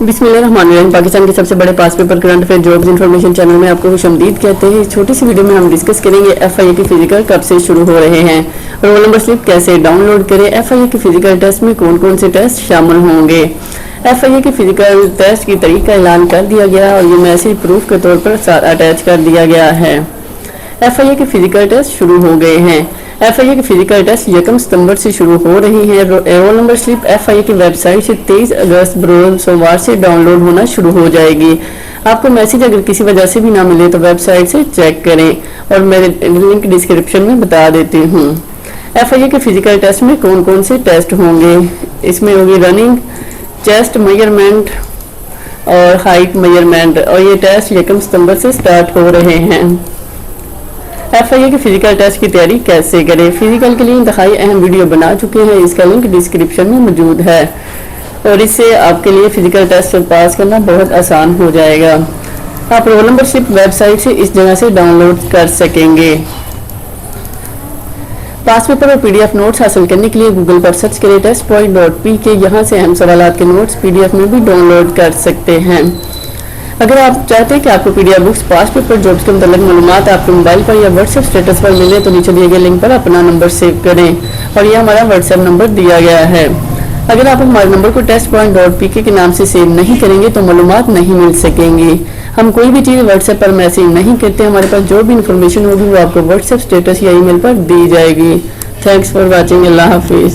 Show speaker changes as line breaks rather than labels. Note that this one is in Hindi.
बिस्मिल्लाहिर्रहमानिर्रहीम। पाकिस्तान के सबसे बड़े past paper current affair jobs information channel में आपको खुशआमदीद कहते हैं। इस छोटी सी वीडियो में हम डिस्कस करेंगे एफआईए की फिजिकल कब से शुरू हो रहे हैं, रोल नंबर स्लिप कैसे डाउनलोड करें, एफआईए के फिजिकल टेस्ट में कौन कौन से टेस्ट शामिल होंगे। एफआईए के फिजिकल टेस्ट की तारीख का ऐलान कर दिया गया और ये मैसेज प्रूफ के तौर पर अटैच कर दिया गया है। एफआईए के फिजिकल टेस्ट शुरू हो गए हैं। एफआईए के फिजिकल टेस्ट 1 सितंबर से शुरू हो रही है। रोल नंबर स्लिप एफआईए की वेबसाइट से 23 अगस्त बरोज सोमवार से डाउनलोड होना शुरू हो जाएगी। आपको मैसेज अगर किसी वजह से भी ना मिले तो वेबसाइट से चेक करें और मैं लिंक डिस्क्रिप्शन में बता देती हूँ। एफआईए के फिजिकल टेस्ट में कौन कौन से टेस्ट होंगे, इसमें होगी रनिंग, चेस्ट मेजरमेंट और हाइट मेजरमेंट, और ये टेस्ट 1 सितंबर से स्टार्ट हो रहे हैं। एफआईए के फिजिकल टेस्ट की तैयारी कैसे करें, फिजिकल के लिए इंतहाई अहम वीडियो बना चुके हैं, इसका लिंक डिस्क्रिप्शन में मौजूद है और इससे आपके लिए फिजिकल टेस्ट पास करना बहुत आसान हो जाएगा। आप रोल नंबर स्लिप वेबसाइट से इस जगह से डाउनलोड कर सकेंगे। पास पेपर और पीडीएफ नोट्स हासिल करने के लिए गूगल पर सर्च करें testpoint.pk। यहाँ से अहम सवालात के नोट्स पीडीएफ में भी डाउनलोड कर सकते हैं। अगर आप चाहते हैं कि आपको पीडीएफ बुक्स पास पेपर जॉब्स के मतलब मालूमात आपके मोबाइल पर या व्हाट्सएप स्टेटस पर मिले तो नीचे दिए गए लिंक पर अपना नंबर सेव करें और यह हमारा व्हाट्सएप नंबर दिया गया है। अगर आप हमारे नंबर को testpoint.pk के नाम से सेव नहीं करेंगे तो मालूमात नहीं मिल सकेंगी। हम कोई भी चीज़ व्हाट्सएप पर मैसेज नहीं करते, हमारे पास जो भी इंफॉर्मेशन होगी वो आपको व्हाट्सएप स्टेटस या ईमेल पर दी जाएगी। Thanks for watching. अल्लाह हाफिज़।